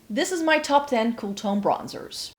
This is my top 10 cool tone bronzers.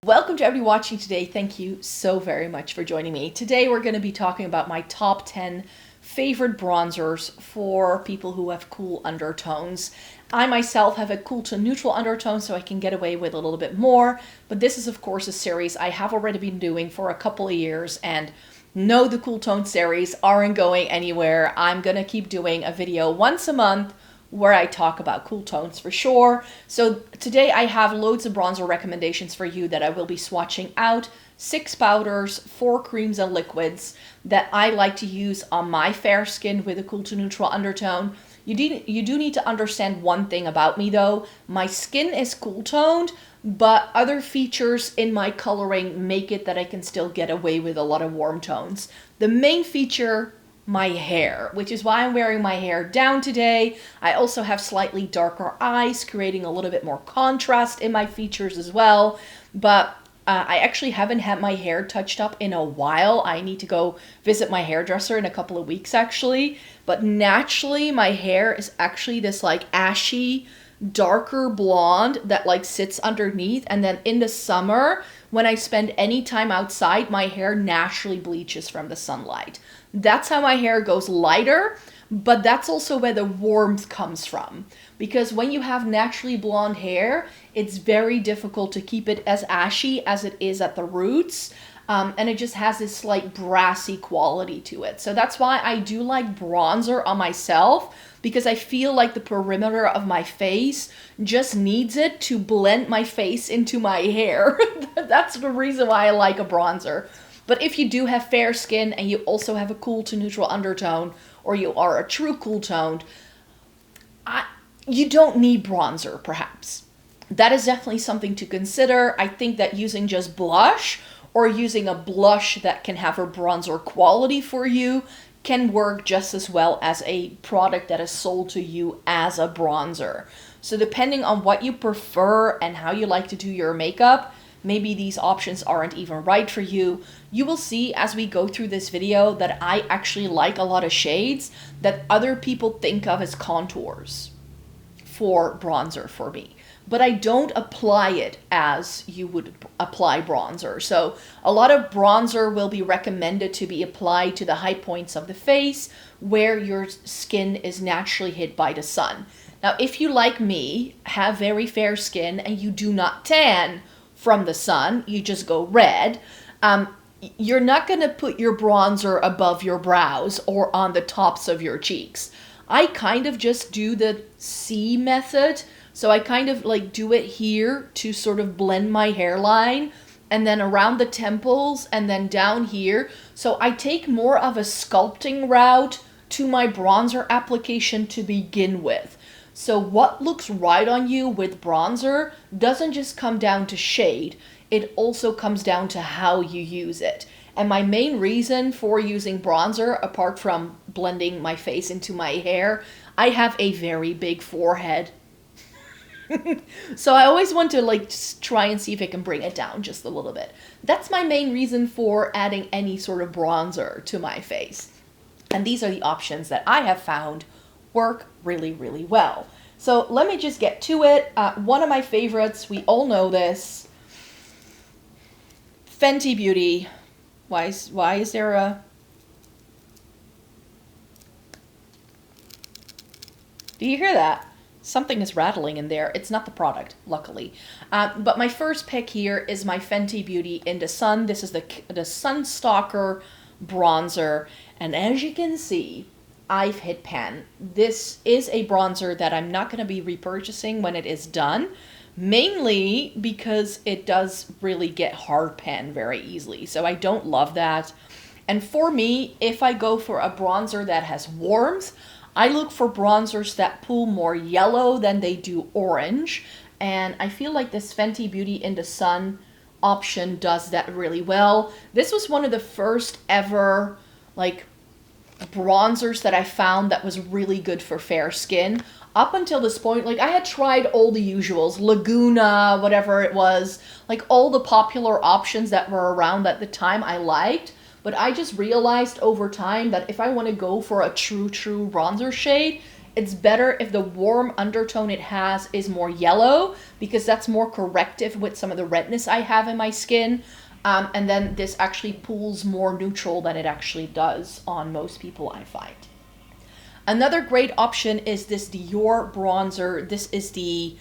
Welcome to everybody watching today. Thank you so very much for joining me. Today we're going to be talking about my top 10 favorite bronzers for people who have cool undertones. I myself have a cool to neutral undertone, so I can get away with a little bit more, but this is of course a series I have already been doing for a couple of years, and no, the cool tone series aren't going anywhere. I'm gonna keep doing a video once a month where I talk about cool tones for sure. So today I have loads of bronzer recommendations for you that I will be swatching out. 6 powders, 4 creams and liquids that I like to use on my fair skin with a cool to neutral undertone. You do need to understand one thing about me though. My skin is cool toned, but other features in my coloring make it that I can still get away with a lot of warm tones. The main feature, my hair, which is why I'm wearing my hair down today. I also have slightly darker eyes, creating a little bit more contrast in my features as well. But I actually haven't had my hair touched up in a while. I need to go visit my hairdresser in a couple of weeks actually. But naturally, my hair is actually this like ashy, darker blonde that like sits underneath, and then in the summer when I spend any time outside, my hair naturally bleaches from the sunlight. That's how my hair goes lighter, but that's also where the warmth comes from, because when you have naturally blonde hair, it's very difficult to keep it as ashy as it is at the roots. And it just has this slight brassy quality to it. So that's why I do like bronzer on myself, because I feel like the perimeter of my face just needs it to blend my face into my hair. That's the reason why I like a bronzer. But if you do have fair skin and you also have a cool to neutral undertone, or you are a true cool toned, you don't need bronzer perhaps. That is definitely something to consider. I think that using just blush, or using a blush that can have a bronzer quality for you, can work just as well as a product that is sold to you as a bronzer. So depending on what you prefer and how you like to do your makeup, maybe these options aren't even right for you. You will see as we go through this video that I actually like a lot of shades that other people think of as contours for bronzer for me. But I don't apply it as you would apply bronzer. So a lot of bronzer will be recommended to be applied to the high points of the face where your skin is naturally hit by the sun. Now, if you, like me, have very fair skin and you do not tan from the sun, you just go red, you're not gonna put your bronzer above your brows or on the tops of your cheeks. I kind of just do the C method. So I kind of like do it here to sort of blend my hairline, and then around the temples, and then down here. So I take more of a sculpting route to my bronzer application to begin with. So what looks right on you with bronzer doesn't just come down to shade, it also comes down to how you use it. And my main reason for using bronzer, apart from blending my face into my hair, I have a very big forehead. So I always want to like try and see if I can bring it down just a little bit. That's my main reason for adding any sort of bronzer to my face. And these are the options that I have found work really, really well. So let me just get to it. One of my favorites, we all know this, Fenty Beauty. Why is there a... Do you hear that? Something is rattling in there. It's not the product, luckily. But my first pick here is my Fenty Beauty in the Sun. This is the Sunstalker bronzer. And as you can see, I've hit pan. This is a bronzer that I'm not going to be repurchasing when it is done. Mainly because it does really get hard pan very easily. So I don't love that. And for me, if I go for a bronzer that has warmth, I look for bronzers that pull more yellow than they do orange, and I feel like this Fenty Beauty in the Sun option does that really well. This was one of the first ever like bronzers that I found that was really good for fair skin. Up until this point, like I had tried all the usuals, Laguna, whatever it was, like all the popular options that were around at the time I liked, but I just realized over time that if I want to go for a true bronzer shade, it's better if the warm undertone it has is more yellow, because that's more corrective with some of the redness I have in my skin. And then this actually pulls more neutral than it actually does on most people, I find. Another great option is this Dior bronzer. This is the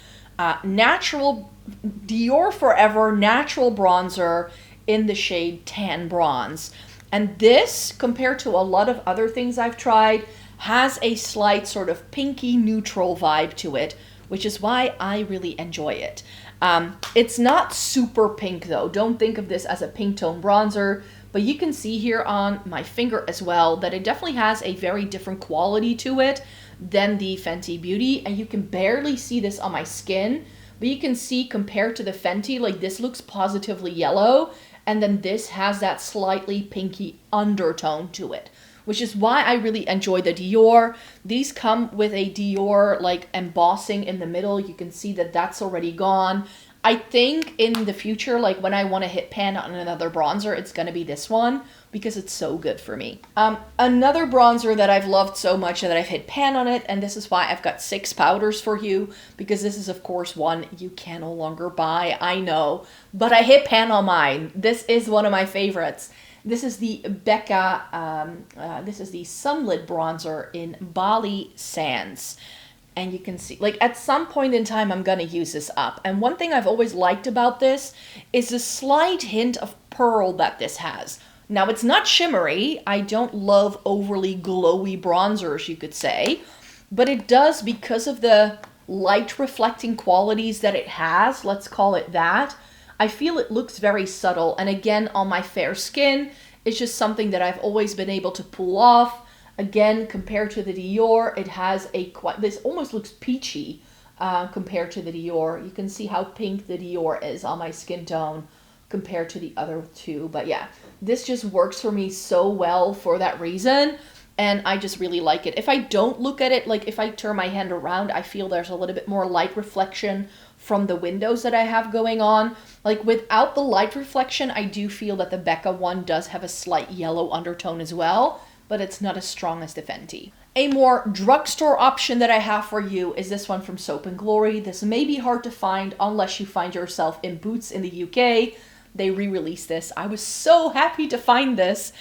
natural Dior Forever natural bronzer in the shade Tan Bronze. And this, compared to a lot of other things I've tried, has a slight sort of pinky neutral vibe to it, which is why I really enjoy it. It's not super pink though. Don't think of this as a pink tone bronzer, but you can see here on my finger as well that it definitely has a very different quality to it than the Fenty Beauty, and you can barely see this on my skin, but you can see compared to the Fenty, like this looks positively yellow, and then this has that slightly pinky undertone to it, which is why I really enjoy the Dior. These come with a Dior like embossing in the middle. You can see that that's already gone. I think in the future, like when I want to hit pan on another bronzer, it's going to be this one because it's so good for me. Another bronzer that I've loved so much that I've hit pan on it, and this is why I've got 6 powders for you, because this is of course one you can no longer buy, I know, but I hit pan on mine. This is one of my favorites. This is the Becca, this is the Sunlit bronzer in Bali Sands. And you can see, like at some point in time, I'm going to use this up. And one thing I've always liked about this is the slight hint of pearl that this has. Now, it's not shimmery. I don't love overly glowy bronzers, you could say. But it does, because of the light reflecting qualities that it has, let's call it that, I feel it looks very subtle. And again, on my fair skin, it's just something that I've always been able to pull off. Again, compared to the Dior, it has a quite, this almost looks peachy compared to the Dior. You can see how pink the Dior is on my skin tone compared to the other two. But yeah, this just works for me so well for that reason. And I just really like it. If I don't look at it, like if I turn my hand around, I feel there's a little bit more light reflection from the windows that I have going on. Like without the light reflection, I do feel that the Becca one does have a slight yellow undertone as well, but it's not as strong as the Fenty. A more drugstore option that I have for you is this one from Soap & Glory. This may be hard to find unless you find yourself in Boots in the UK. They re-released this. I was so happy to find this.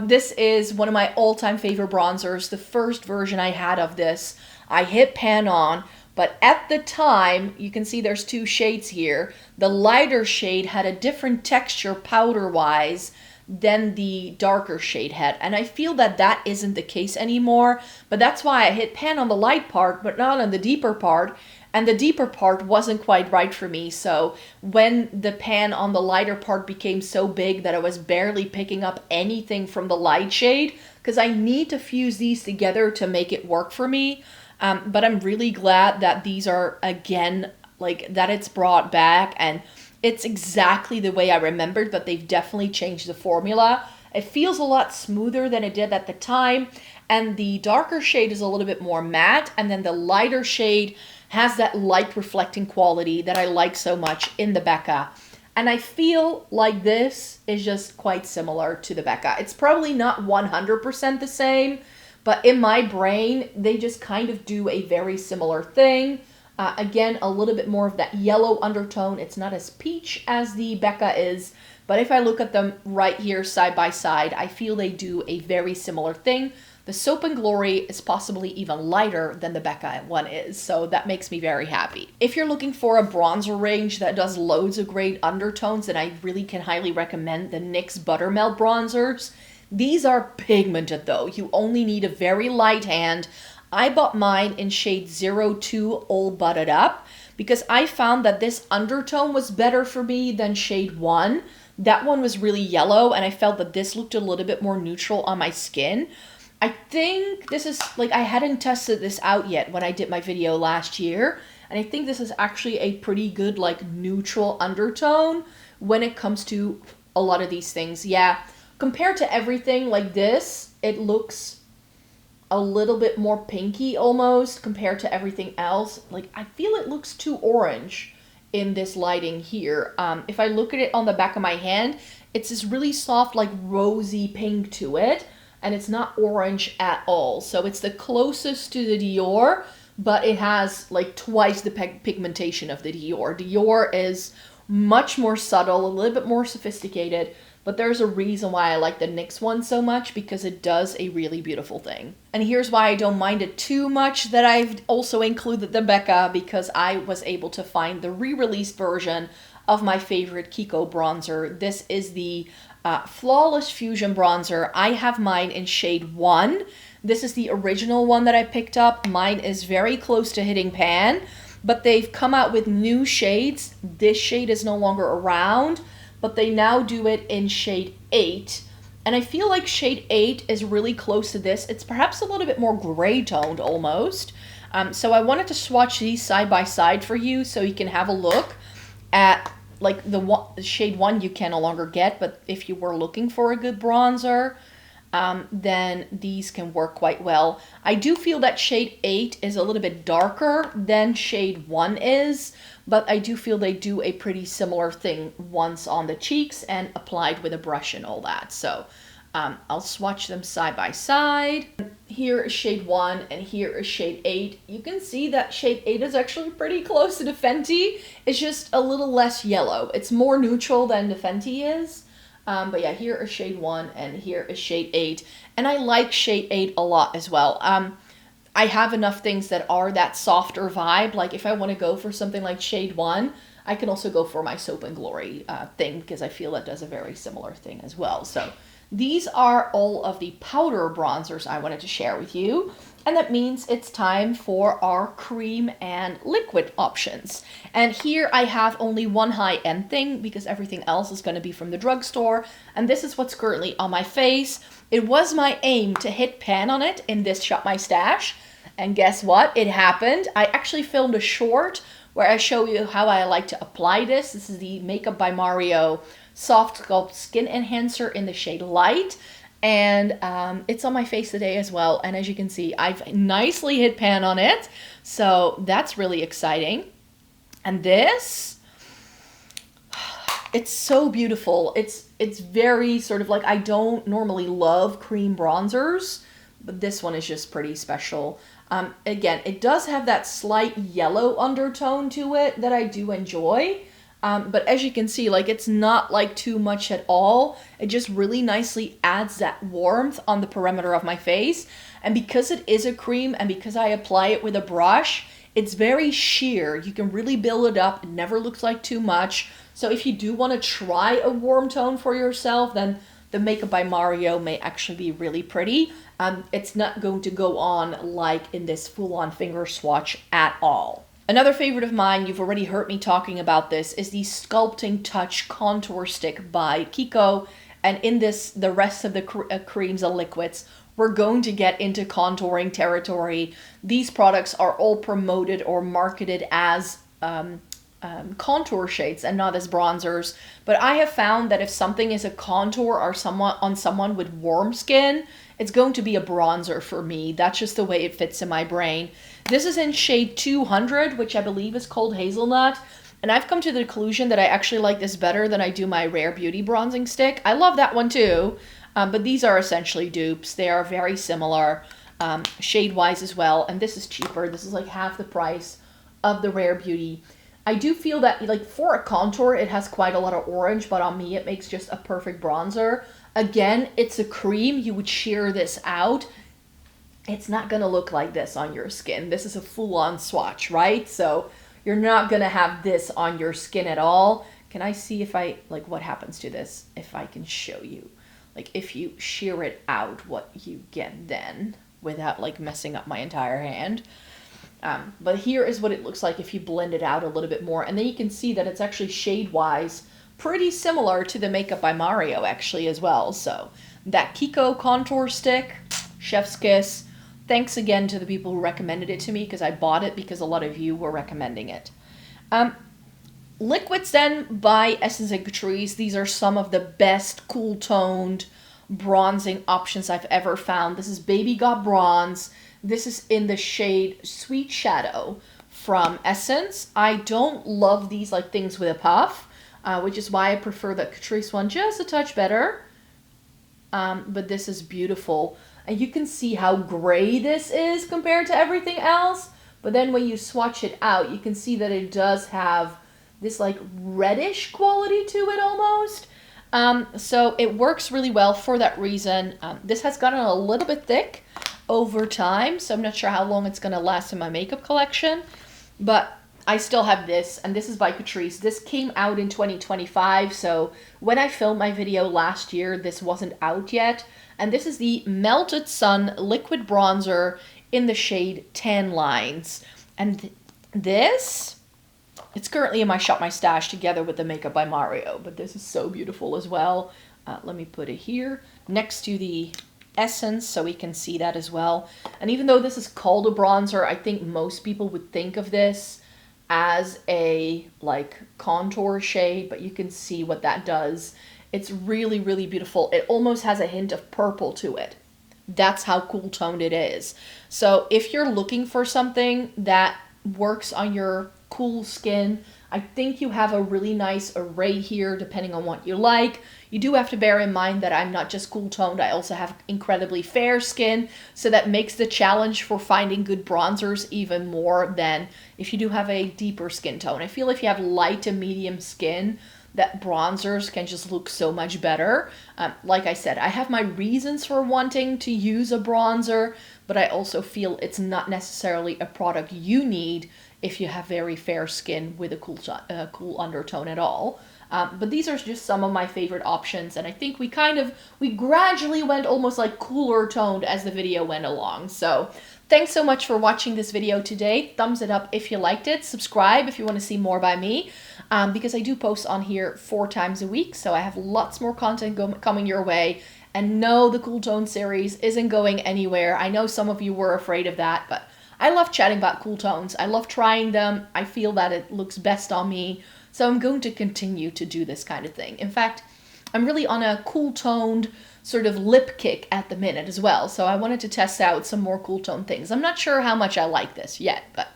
This is one of my all-time favorite bronzers. The first version I had of this, I hit pan on, but at the time, you can see there's 2 shades here. The lighter shade had a different texture powder-wise than the darker shade had. And I feel that that isn't the case anymore, but that's why I hit pan on the light part, but not on the deeper part. And the deeper part wasn't quite right for me. So when the pan on the lighter part became so big that I was barely picking up anything from the light shade, because I need to fuse these together to make it work for me. But I'm really glad that these are, again, like that it's brought back, and it's exactly the way I remembered, but they've definitely changed the formula. It feels a lot smoother than it did at the time, and the darker shade is a little bit more matte, and then the lighter shade has that light reflecting quality that I like so much in the Becca. And I feel like this is just quite similar to the Becca. It's probably not 100% the same, but in my brain, they just kind of do a very similar thing. Again, a little bit more of that yellow undertone. It's not as peach as the Becca is, but if I look at them right here side by side, I feel they do a very similar thing. The Soap & Glory is possibly even lighter than the Becca one is, so that makes me very happy. If you're looking for a bronzer range that does loads of great undertones, then I really can highly recommend the NYX Buttermelt bronzers. These are pigmented though. You only need a very light hand. I bought mine in shade 02 All Butted Up because I found that this undertone was better for me than shade 1. That one was really yellow, and I felt that this looked a little bit more neutral on my skin. I think this is, like, I hadn't tested this out yet when I did my video last year, and I think this is actually a pretty good, like, neutral undertone when it comes to a lot of these things. Yeah, compared to everything like this, it looks a little bit more pinky almost compared to everything else. Like, I feel it looks too orange in this lighting here. If I look at it on the back of my hand, It's this really soft, like rosy pink to it, and it's not orange at all. So it's the closest to the Dior, but it has like twice the pigmentation of the Dior. Dior is much more subtle, a little bit more sophisticated, but there's a reason why I like the NYX one so much, because it does a really beautiful thing. And here's why I don't mind it too much that I've also included the Becca, because I was able to find the re-released version of my favorite Kiko bronzer. This is the Flawless Fusion bronzer. I have mine in shade 1. This is the original one that I picked up. Mine is very close to hitting pan, but they've come out with new shades. This shade is no longer around, but they now do it in shade 8. And I feel like shade 8 is really close to this. It's perhaps a little bit more gray toned almost. So I wanted to swatch these side by side for you so you can have a look at like the shade 1 you can no longer get, but if you were looking for a good bronzer, then these can work quite well. I do feel that shade 8 is a little bit darker than shade 1 is, but I do feel they do a pretty similar thing once on the cheeks and applied with a brush and all that. So I'll swatch them side by side. Here is shade 1 and here is shade 8. You can see that shade 8 is actually pretty close to the Fenty. It's just a little less yellow. It's more neutral than the Fenty is. But yeah, here is shade 1 and here is shade 8. And I like shade 8 a lot as well. I have enough things that are that softer vibe. Like if I want to go for something like shade 1, I can also go for my Soap and Glory thing, because I feel that does a very similar thing as well. So these are all of the powder bronzers I wanted to share with you. And that means it's time for our cream and liquid options. And here I have only one high-end thing, because everything else is going to be from the drugstore. And this is what's currently on my face. It was my aim to hit pan on it in this Shop My Stash. And guess what? It happened. I actually filmed a short where I show you how I like to apply this. This is the Makeup by Mario Soft Sculpt Skin Enhancer in the shade Light. And it's on my face today as well. And as you can see, I've nicely hit pan on it. So that's really exciting. And this, it's so beautiful. It's very sort of like, I don't normally love cream bronzers, but this one is just pretty special. Again, it does have that slight yellow undertone to it that I do enjoy. But as you can see, like it's not like too much at all. It just really nicely adds that warmth on the perimeter of my face. And because it is a cream and because I apply it with a brush, it's very sheer. You can really build it up. It never looks like too much. So if you do want to try a warm tone for yourself, then the Makeup by Mario may actually be really pretty. It's not going to go on like in this full-on finger swatch at all. Another favorite of mine, you've already heard me talking about this, is the Sculpting Touch Contour Stick by Kiko. And in this, the rest of the creams and liquids, we're going to get into contouring territory. These products are all promoted or marketed as contour shades and not as bronzers. But I have found that if something is a contour or on someone with warm skin, it's going to be a bronzer for me. That's just the way it fits in my brain. This is in shade 200, which I believe is called Hazelnut. And I've come to the conclusion that I actually like this better than I do my Rare Beauty bronzing stick. I love that one too, but these are essentially dupes. They are very similar shade-wise as well. And this is cheaper. This is like half the price of the Rare Beauty. I do feel that like for a contour, it has quite a lot of orange, but on me, it makes just a perfect bronzer. Again, it's a cream. You would sheer this out. It's not going to look like this on your skin. This is a full-on swatch, right? So you're not going to have this on your skin at all. Can I see if like what happens to this? If I can show you, like if you sheer it out, what you get then without like messing up my entire hand. But here is what it looks like if you blend it out a little bit more. And then you can see that it's actually shade-wise pretty similar to the Makeup by Mario actually as well. So that Kiko contour stick, chef's kiss. Thanks again to the people who recommended it to me, because I bought it because a lot of you were recommending it. Liquids then by Essence and Catrice. These are some of the best cool toned bronzing options I've ever found. This is Baby Got Bronze. This is in the shade Sweet Shadow from Essence. I don't love these like things with a puff. which is why I prefer the Catrice one just a touch better. But this is beautiful. And you can see how gray this is compared to everything else. But then when you swatch it out, you can see that it does have this like reddish quality to it almost. So it works really well for that reason. This has gotten a little bit thick over time, so I'm not sure how long it's going to last in my makeup collection. But I still have this, and this is by Catrice. This came out in 2025, so when I filmed my video last year, this wasn't out yet. And this is the Melted Sun Liquid Bronzer in the shade Tan Lines. And this, it's currently in my Shop My Stash together with the Makeup by Mario, but this is so beautiful as well. Let me put it here next to the Essence so we can see that as well. And even though this is called a bronzer, I think most people would think of this as a like contour shade, but you can see what that does. It's really, really beautiful. It almost has a hint of purple to it. That's how cool toned it is. So if you're looking for something that works on your cool skin, I think you have a really nice array here depending on what you like. You do have to bear in mind that I'm not just cool toned, I also have incredibly fair skin, so that makes the challenge for finding good bronzers even more than if you do have a deeper skin tone. I feel if you have light to medium skin, that bronzers can just look so much better. Like I said, I have my reasons for wanting to use a bronzer, but I also feel it's not necessarily a product you need if you have very fair skin with a cool undertone at all. But these are just some of my favorite options, and I think we gradually went almost like cooler toned as the video went along. So thanks so much for watching this video today. Thumbs it up if you liked it. Subscribe if you want to see more by me, because I do post on here 4 times a week, so I have lots more content coming your way. And no, the Cool Tone series isn't going anywhere. I know some of you were afraid of that, but I love chatting about cool tones. I love trying them. I feel that it looks best on me. So I'm going to continue to do this kind of thing. In fact, I'm really on a cool toned sort of lip kick at the minute as well. So I wanted to test out some more cool tone things. I'm not sure how much I like this yet, but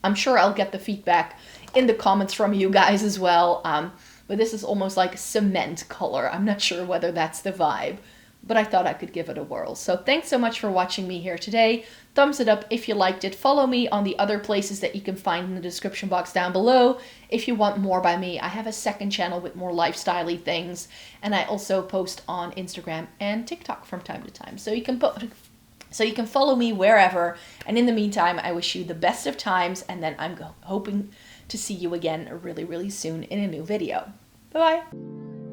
I'm sure I'll get the feedback in the comments from you guys as well. But this is almost like cement color. I'm not sure whether that's the vibe, but I thought I could give it a whirl. So thanks so much for watching me here today. Thumbs it up if you liked it. Follow me on the other places that you can find in the description box down below. If you want more by me, I have a second channel with more lifestyle-y things, and I also post on Instagram and TikTok from time to time. So you can follow me wherever. And in the meantime, I wish you the best of times, and then I'm hoping to see you again really, really soon in a new video. Bye-bye.